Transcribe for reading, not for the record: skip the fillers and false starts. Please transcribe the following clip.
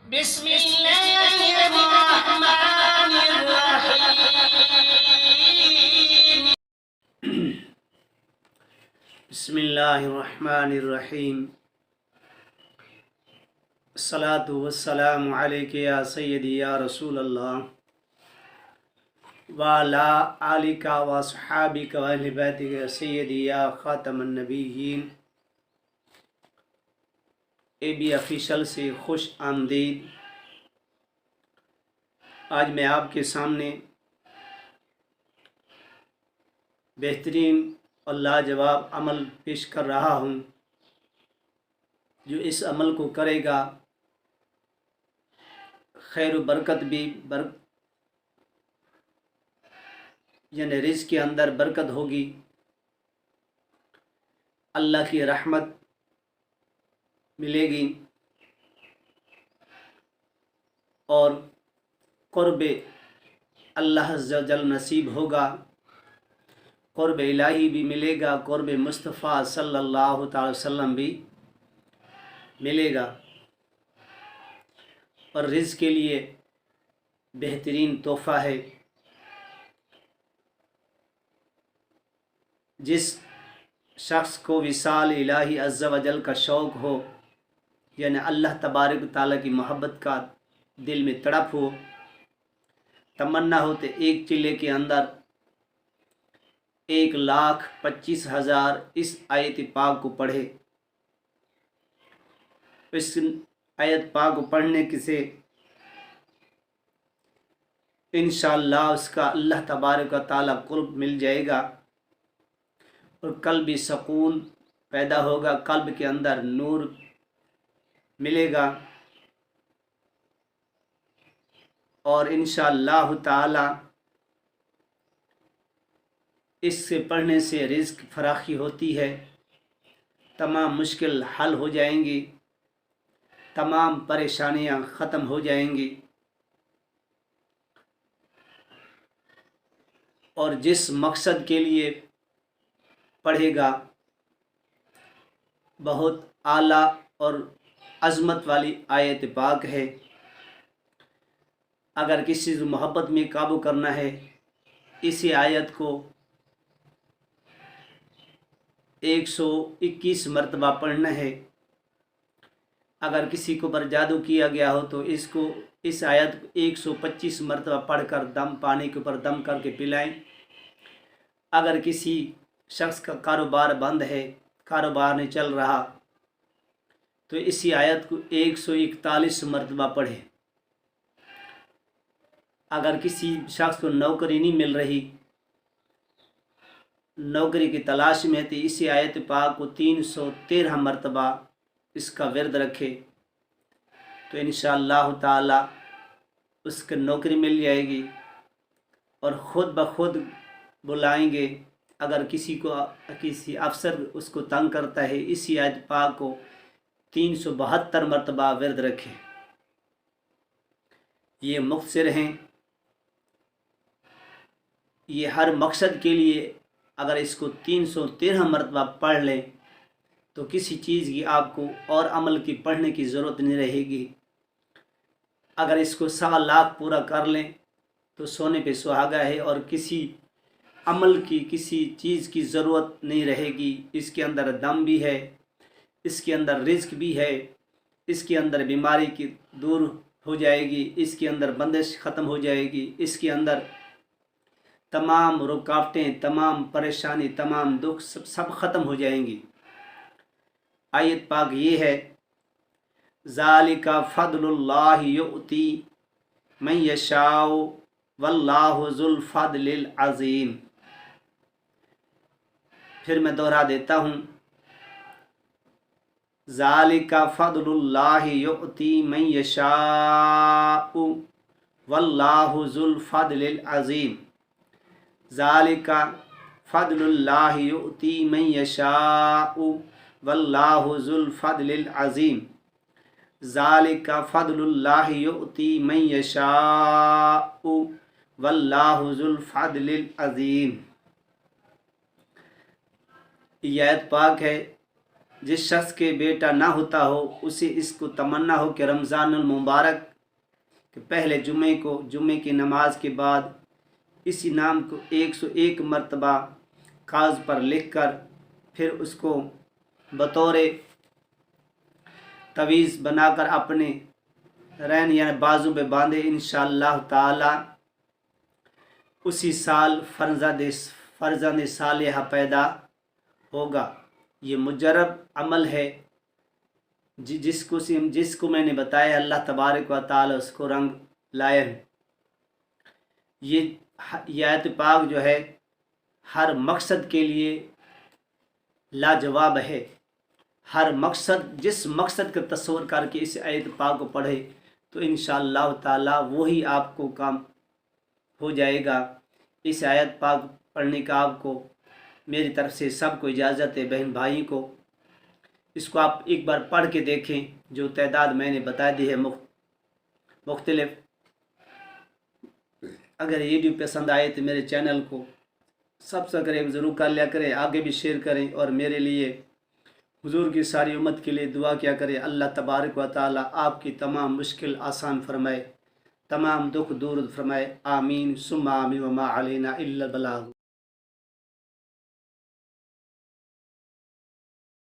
بسم الله الرحمن الرحيم. بسم اللہ الرحمن الرحیم. الصلاۃ والسلام علیک یا سیدی یا رسول اللہ وعلی آلک واصحابک واہل بیتک یا سیدی یا خاتم النبیین. اے بی آفیشل سے خوش آمدید. آج میں آپ کے سامنے بہترین اور لاجواب عمل پیش کر رہا ہوں. جو اس عمل کو کرے گا خیر و برکت بھی یعنی رزق کے اندر برکت ہوگی، اللہ کی رحمت ملے گی اور قرب اللہ عز و جل نصیب ہوگا. قرب الہی بھی ملے گا، قرب مصطفیٰ صلی اللہ تعالی وسلم بھی ملے گا، اور رزق کے لیے بہترین تحفہ ہے. جس شخص کو وصال الہی عز و جل کا شوق ہو، یعنی اللہ تبارک و تعالیٰ کی محبت کا دل میں تڑپ ہو، تمنا ہوتے ایک چلے کے اندر 1,25,000 اس آیت پاک کو پڑھے. اس آیت پاک کو پڑھنے سے انشاءاللہ اس کا اللہ تبارک و تعالیٰ قرب مل جائے گا، اور قلبی سکون پیدا ہوگا، قلب کے اندر نور ملے گا، اور انشاءاللہ تعالی اس سے پڑھنے سے رزق فراخی ہوتی ہے، تمام مشکل حل ہو جائیں گی، تمام پریشانیاں ختم ہو جائیں گی. اور جس مقصد کے لیے پڑھے گا بہت اعلیٰ اور عظمت والی آیت پاک ہے. اگر کسی سے محبت میں قابو کرنا ہے، اسی آیت کو 121 مرتبہ پڑھنا ہے. اگر کسی کو پر جادو کیا گیا ہو تو اس آیت کو 125 مرتبہ پڑھ کر دم پانی کے اوپر دم کر کے پلائیں. اگر کسی شخص کا کاروبار بند ہے، کاروبار نہیں چل رہا، تو اسی آیت کو 141 مرتبہ پڑھے. اگر کسی شخص کو نوکری نہیں مل رہی، نوکری کی تلاش میں تھی، اسی آیت پاک کو 313 مرتبہ اس کا ورد رکھے تو انشاءاللہ تعالی اس کو نوکری مل جائے گی، اور خود بخود بلائیں گے. اگر کسی افسر اس کو تنگ کرتا ہے، اسی آیت پاک کو 372 مرتبہ ورد رکھے. یہ مختصر ہیں. یہ ہر مقصد کے لیے اگر اس کو 313 مرتبہ پڑھ لیں تو کسی چیز کی آپ کو اور عمل کی پڑھنے کی ضرورت نہیں رہے گی. اگر اس کو 100 لاکھ پورا کر لیں تو سونے پہ سہاگا ہے، اور کسی عمل کی کسی چیز کی ضرورت نہیں رہے گی. اس کے اندر دم بھی ہے، اس کے اندر رزق بھی ہے، اس کے اندر بیماری کی دور ہو جائے گی، اس کے اندر بندش ختم ہو جائے گی، اس کے اندر تمام رکاوٹیں، تمام پریشانی، تمام دکھ سب ختم ہو جائیں گی. آیت پاک یہ ہے: ذالک فضل اللہ یؤتی من یشاء واللہ ذو الفضل العظیم. پھر میں دوہرا دیتا ہوں: ذالک فضل اللہ یؤتی من یشاء واللہ ذو الفضل العظیم. ذالک فضل اللہ یؤتی من یشاء واللہ ذو الفضل العظیم. ذالک فضل اللہ یؤتی من یشاء واللہ ذو الفضل العظیم. یہ آیت پاک ہے جس شخص کے بیٹا نہ ہوتا ہو اسے اس کو تمنا ہو کہ رمضان المبارک کے پہلے جمعے کی نماز کے بعد اسی نام کو 101 مرتبہ کاغذ پر لکھ کر پھر اس کو بطور تعویذ بنا کر اپنے رین یعنی بازو پہ باندھے، انشاءاللہ تعالی اسی سال فرزند صالحہ پیدا ہوگا۔ یہ مجرب عمل ہے جس کو میں نے بتایا، اللہ تبارک و تعالی اس کو رنگ لائے ہیں۔ یہ آیت پاک جو ہے ہر مقصد کے لیے لاجواب ہے۔ ہر مقصد، جس مقصد کا تصور کر کے اس آیت پاک کو پڑھے تو انشاءاللہ تعالی وہی آپ کو کام ہو جائے گا۔ اس آیت پاک پڑھنے کا آپ کو میری طرف سے سب کو اجازت ہے، بہن بھائی کو۔ اس کو آپ ایک بار پڑھ کے دیکھیں، جو تعداد میں نے بتا دی ہے مختلف۔ اگر یہ ویڈیو پسند آئے تو میرے چینل کو سبسکرائب ضرور کر لیا کریں، آگے بھی شیئر کریں، اور میرے لیے حضور کی ساری امت کے لیے دعا کیا کریں۔ اللہ تبارک و تعالی آپ کی تمام مشکل آسان فرمائے، تمام دکھ دور فرمائے، آمین ثم آمین، وما علینا الا البلاغ۔